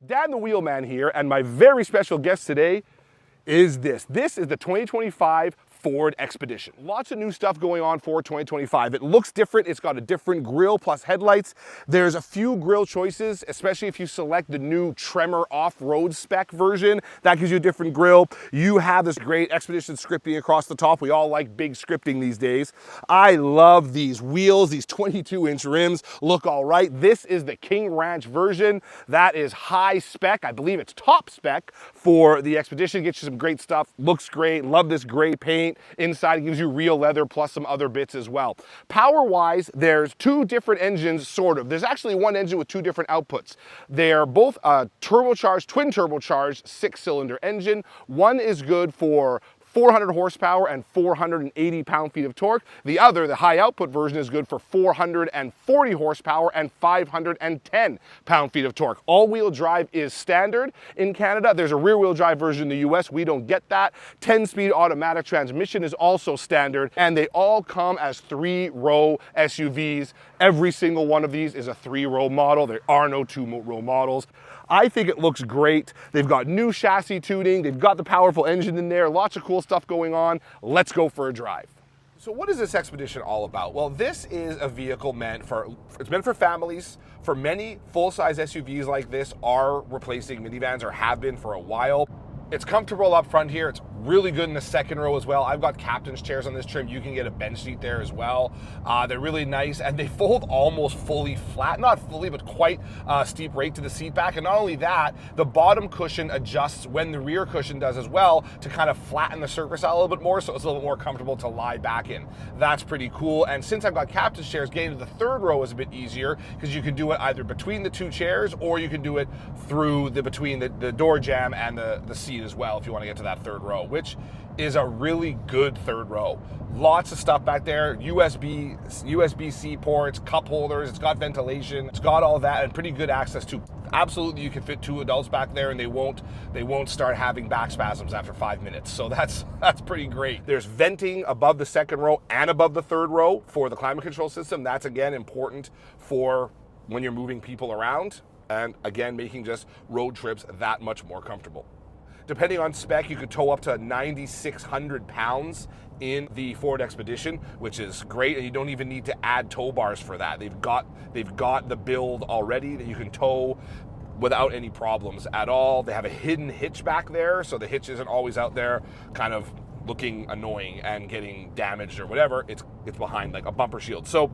Dan the Wheelman here, and my very special guest today is this. This is the 2025 Ford Expedition. Lots of new stuff going on for 2025. It looks different. It's got a different grille plus headlights. There's a few grille choices, especially if you select the new Tremor off-road spec version. That gives you a different grille. You have this great Expedition scripting across the top. We all like big scripting these days. I love these wheels. These 22-inch rims look all right. This is the King Ranch version. That is high spec. I believe it's top spec for the Expedition. Gets you some great stuff. Looks great. Love this gray paint. Inside it gives you real leather plus some other bits as well. Power-wise, there's two different engines, sort of. There's actually one engine with two different outputs. They're both a turbocharged, twin turbocharged 6-cylinder engine. One is good for 400 horsepower and 480 pound-feet of torque. The other, the high-output version, is good for 440 horsepower and 510 pound-feet of torque. All-wheel drive is standard in Canada. There's a rear-wheel drive version in the US. We don't get that. 10-speed automatic transmission is also standard, and they all come as 3-row SUVs. Every single one of these is a 3-row model. There are no 2-row models. I think it looks great. They've got new chassis tuning. They've got the powerful engine in there. Lots of cool stuff going on. Let's go for a drive. So what is this Expedition all about? Well, this is a vehicle it's meant for families. For many, full-size SUVs like this are replacing minivans or have been for a while. It's comfortable up front here. It's really good in the second row as well. I've got captain's chairs on this trim. You can get a bench seat there as well. They're really nice, and they fold almost fully flat. Not fully, but quite steep rate to the seat back. And not only that, the bottom cushion adjusts when the rear cushion does as well to kind of flatten the surface out a little bit more, so it's a little bit more comfortable to lie back in. That's pretty cool. And since I've got captain's chairs, getting to the third row is a bit easier because you can do it either between the two chairs or you can do it through between the door jamb and the seat as well if you want to get to that third row, which is a really good third row. Lots of stuff back there, USB-C ports, cup holders, it's got ventilation, it's got all that, and pretty good access to. Absolutely, you can fit 2 adults back there and they won't start having back spasms after 5 minutes. So that's pretty great. There's venting above the second row and above the third row for the climate control system. That's again important for when you're moving people around, and again making just road trips that much more comfortable. Depending on spec, you could tow up to 9,600 pounds in the Ford Expedition, which is great, and you don't even need to add tow bars for that. They've got the build already that you can tow without any problems at all. They have a hidden hitch back there, so the hitch isn't always out there kind of looking annoying and getting damaged or whatever. It's behind like a bumper shield. So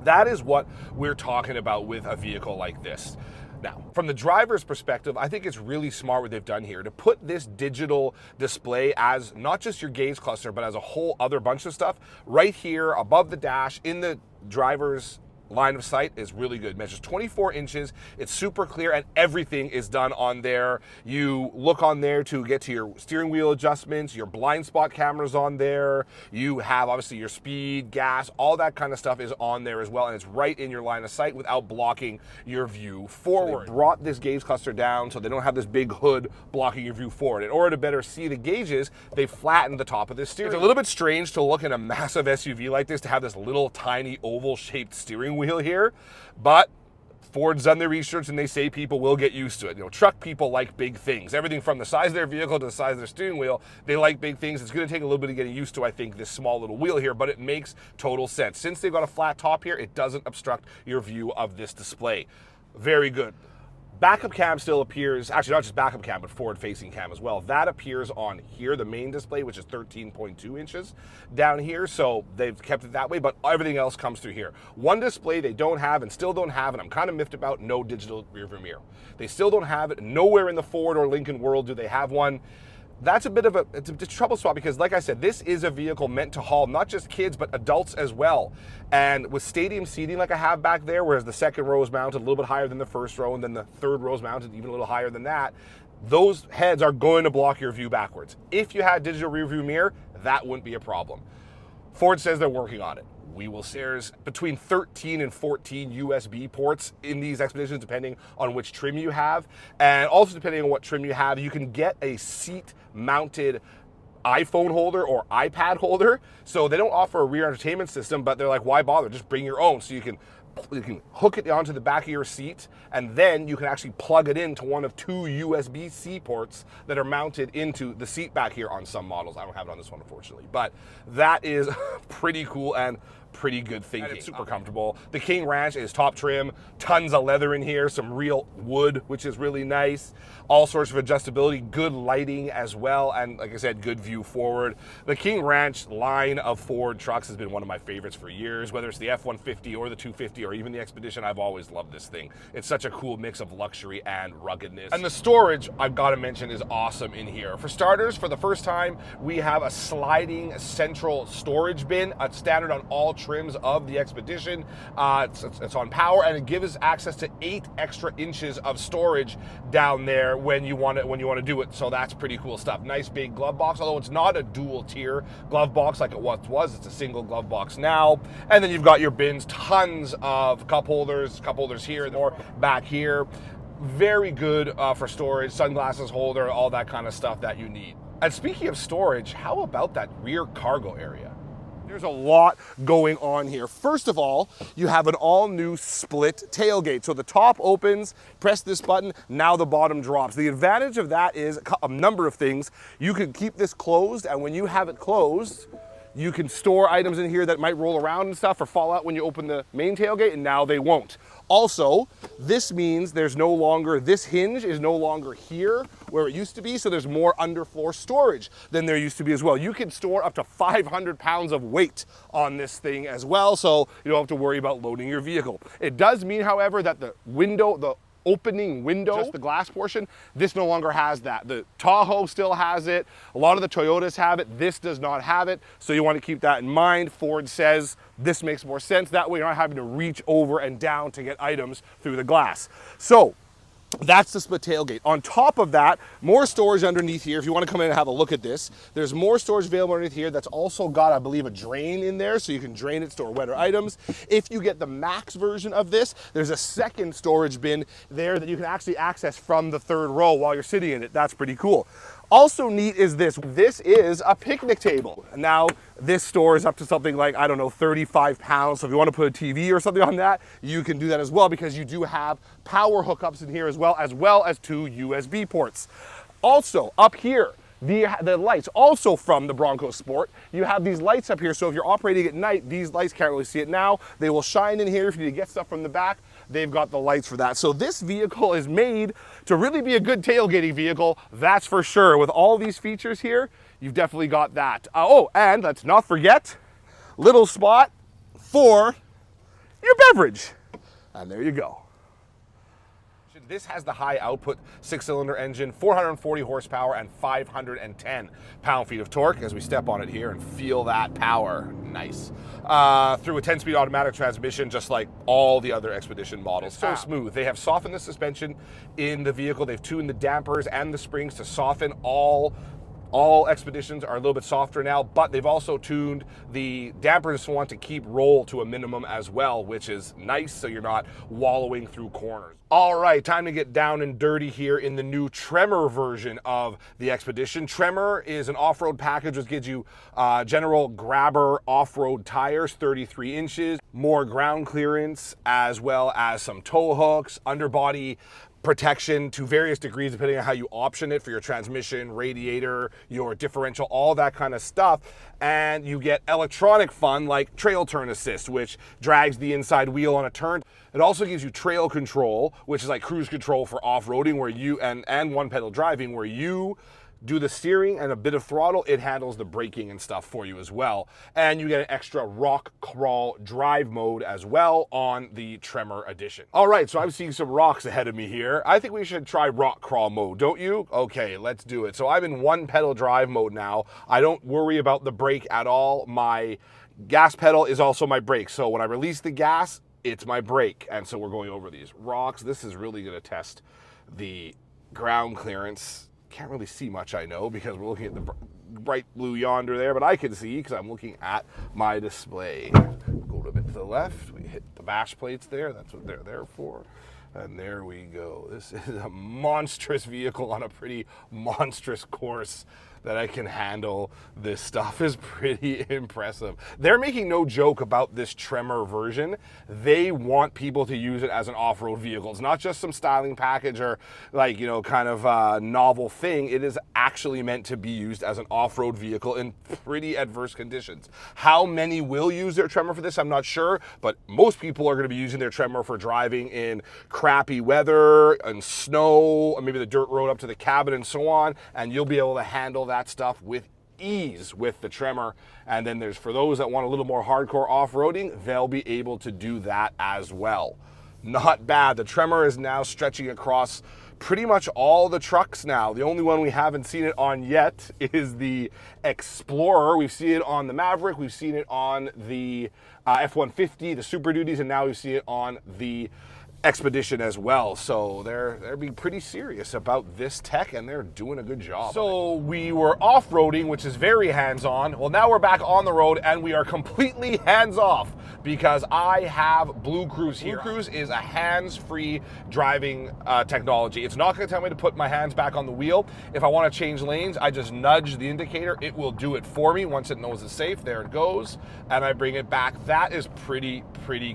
that is what we're talking about with a vehicle like this. Now, from the driver's perspective, I think it's really smart what they've done here to put this digital display as not just your gauge cluster, but as a whole other bunch of stuff right here above the dash in the driver's line of sight is really good. It measures 24 inches. It's super clear, and everything is done on there. You look on there to get to your steering wheel adjustments, your blind spot cameras on there. You have obviously your speed, gas, all that kind of stuff is on there as well, and it's right in your line of sight without blocking your view forward. So they brought this gauge cluster down so they don't have this big hood blocking your view forward. In order to better see the gauges, they flattened the top of this steering wheel. It's a little bit strange to look in a massive SUV like this to have this little tiny oval-shaped steering wheel here, but Ford's done their research and they say people will get used to it. You know, truck people like big things. Everything from the size of their vehicle to the size of their steering wheel, they like big things. It's going to take a little bit of getting used to, I think, this small little wheel here, but it makes total sense. Since they've got a flat top here, it doesn't obstruct your view of this display. Very good. Backup cam still appears, actually not just backup cam, but forward-facing cam as well. That appears on here, the main display, which is 13.2 inches down here, so they've kept it that way, but everything else comes through here. One display they don't have and still don't have, and I'm kind of miffed about, no digital rearview mirror. They still don't have it. Nowhere in the Ford or Lincoln world do they have one. That's a bit of it's a trouble spot because, like I said, this is a vehicle meant to haul not just kids, but adults as well. And with stadium seating like I have back there, whereas the second row is mounted a little bit higher than the first row, and then the third row is mounted even a little higher than that, those heads are going to block your view backwards. If you had digital rear view mirror, that wouldn't be a problem. Ford says they're working on it. We will see. There's between 13 and 14 USB ports in these Expeditions, depending on which trim you have. And also depending on what trim you have, you can get a seat-mounted iPhone holder or iPad holder. So they don't offer a rear entertainment system, but they're like, why bother? Just bring your own. So you can hook it onto the back of your seat, and then you can actually plug it into one of 2 USB-C ports that are mounted into the seat back here on some models. I don't have it on this one, unfortunately, but that is pretty cool and pretty good thinking. And it's super comfortable. The King Ranch is top trim, tons of leather in here, some real wood, which is really nice. All sorts of adjustability, good lighting as well, and like I said, good view forward. The King Ranch line of Ford trucks has been one of my favorites for years, whether it's the F-150 or the 250 or even the Expedition. I've always loved this thing. It's such a cool mix of luxury and ruggedness. And the storage, I've got to mention, is awesome in here. For starters, for the first time, we have a sliding central storage bin, a standard on all trims of the Expedition. It's on power, and it gives access to 8 extra inches of storage down there when you want to do it. So that's pretty cool stuff. Nice big glove box, although it's not a dual tier glove box like it once was. It's a single glove box now. And then you've got your bins, tons of cup holders here, more back here. Very good for storage, sunglasses holder, all that kind of stuff that you need. And speaking of storage, how about that rear cargo area? There's a lot going on here. First of all, you have an all-new split tailgate. So the top opens, press this button, now the bottom drops. The advantage of that is a number of things. You can keep this closed, and when you have it closed, you can store items in here that might roll around and stuff or fall out when you open the main tailgate, and now they won't. Also, this means this hinge is no longer here where it used to be, so there's more underfloor storage than there used to be as well. You can store up to 500 pounds of weight on this thing as well, so you don't have to worry about loading your vehicle. It does mean, however, that the opening window, just the glass portion, this no longer has that. The Tahoe still has it. A lot of the Toyotas have it. This does not have it. So you want to keep that in mind. Ford says this makes more sense. That way you're not having to reach over and down to get items through the glass. So that's the split tailgate. On top of that, more storage underneath here. If you want to come in and have a look at this, there's more storage available underneath here that's also got, I believe, a drain in there, so you can drain it, store wetter items. If you get the max version of this, there's a second storage bin there that you can actually access from the third row while you're sitting in it. That's pretty cool. Also neat is this. This is a picnic table. Now, this stores up to something like, I don't know, 35 pounds. So if you want to put a TV or something on that, you can do that as well, because you do have power hookups in here as well as 2 USB ports. Also, up here, the lights, also from the Bronco Sport, you have these lights up here. So if you're operating at night, these lights, can't really see it now, they will shine in here if you need to get stuff from the back. They've got the lights for that. So this vehicle is made to really be a good tailgating vehicle, that's for sure. With all these features here, you've definitely got that. Oh, and let's not forget, little spot for your beverage. And there you go. This has the high output 6-cylinder engine, 440 horsepower and 510 pound-feet of torque as we step on it here and feel that power. Nice. Through a 10-speed automatic transmission, just like all the other Expedition models. So smooth. They have softened the suspension in the vehicle. They've tuned the dampers and the springs to soften. All Expeditions are a little bit softer now, but they've also tuned the dampers to want to keep roll to a minimum as well, which is nice, so you're not wallowing through corners. All right, time to get down and dirty here in the new Tremor version of the Expedition. Tremor is an off-road package which gives you general grabber off-road tires, 33 inches, more ground clearance, as well as some tow hooks, underbody protection to various degrees depending on how you option it for your transmission, radiator, your differential, all that kind of stuff. And you get electronic fun like trail turn assist, which drags the inside wheel on a turn. It also gives you trail control, which is like cruise control for off-roading, where you and one pedal driving, where you do the steering and a bit of throttle. It handles the braking and stuff for you as well. And you get an extra rock crawl drive mode as well on the Tremor edition. All right, so I'm seeing some rocks ahead of me here. I think we should try rock crawl mode, don't you? Okay, let's do it. So I'm in one pedal drive mode now. I don't worry about the brake at all. My gas pedal is also my brake. So when I release the gas, it's my brake. And so we're going over these rocks. This is really gonna test the ground clearance. Can't really see much, I know, because we're looking at the bright blue yonder there, but I can see because I'm looking at my display. Go a bit to the left, we hit the bash plates there, that's what they're there for. And there we go. This is a monstrous vehicle on a pretty monstrous course. that I can handle this stuff is pretty impressive. They're making no joke about this Tremor version. They want people to use it as an off-road vehicle. It's not just some styling package or like, you know, kind of a novel thing. It is actually meant to be used as an off-road vehicle in pretty adverse conditions. How many will use their Tremor for this, I'm not sure, but most people are going to be using their Tremor for driving in crappy weather and snow, or maybe the dirt road up to the cabin and so on, and you'll be able to handle that stuff with ease with the Tremor. And then there's, for those that want a little more hardcore off-roading, they'll be able to do that as well. Not bad. The Tremor is now stretching across pretty much all the trucks now. The only one we haven't seen it on yet is the Explorer. We've seen it on the Maverick, we've seen it on the F-150, the Super Duties, and now we see it on the Expedition as well. So they're being pretty serious about this tech, and they're doing a good job. So we were off-roading, which is very hands-on. Well, now we're back on the road, and we are completely hands-off because I have Blue Cruise here. Blue Cruise is a hands-free driving technology. It's not going to tell me to put my hands back on the wheel. If I want to change lanes, I just nudge the indicator. It will do it for me. Once it knows it's safe, there it goes, and I bring it back. That is pretty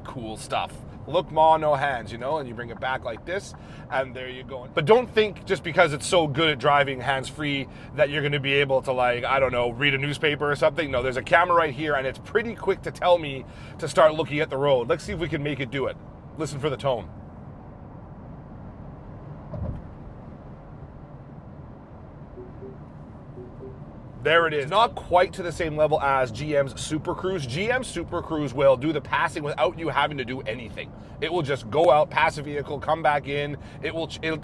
cool stuff. Look, ma, no hands, you know, and you bring it back like this, and there you go. But don't think just because it's so good at driving hands-free that you're going to be able to, like, I don't know, read a newspaper or something. No, there's a camera right here, and it's pretty quick to tell me to start looking at the road. Let's see if we can make it do it. Listen for the tone. There it is. Not quite to the same level as GM's Super Cruise. GM Super Cruise will do the passing without you having to do anything. It will just go out, pass a vehicle, come back in. It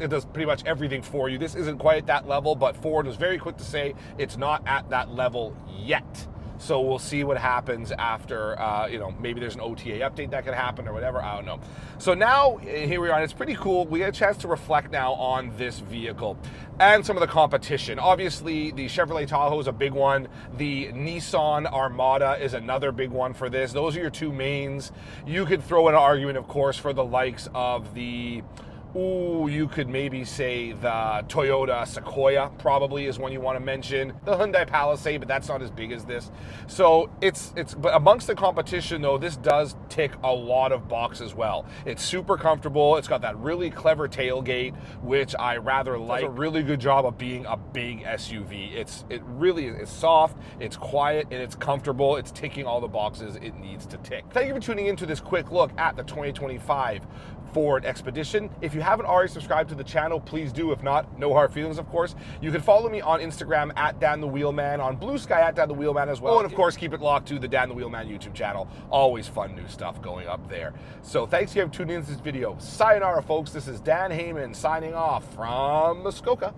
does pretty much everything for you. This isn't quite at that level, but Ford was very quick to say it's not at that level yet. So we'll see what happens after, you know, maybe there's an OTA update that could happen or whatever, I don't know. So now, here we are, and it's pretty cool. We get a chance to reflect now on this vehicle and some of the competition. Obviously, the Chevrolet Tahoe is a big one. The Nissan Armada is another big one for this. Those are your two mains. You could throw in an argument, of course, for the likes of the you could maybe say the Toyota Sequoia probably is one you want to mention. The Hyundai Palisade, but that's not as big as this. So but amongst the competition though, this does tick a lot of boxes well. It's super comfortable. It's got that really clever tailgate, which I rather like. It does a really good job of being a big SUV. It really is soft, it's quiet, and it's comfortable. It's ticking all the boxes it needs to tick. Thank you for tuning into this quick look at the 2025 Ford Expedition. If you haven't already subscribed to the channel, please do. If not, no hard feelings, of course. You can follow me on Instagram at Dan the Wheelman, on Blue Sky at Dan the Wheelman as well. Oh, and of course, keep it locked to the Dan the Wheelman YouTube channel. Always fun new stuff going up there. So thanks for tuning into this video. Sayonara, folks. This is Dan Heyman signing off from Muskoka.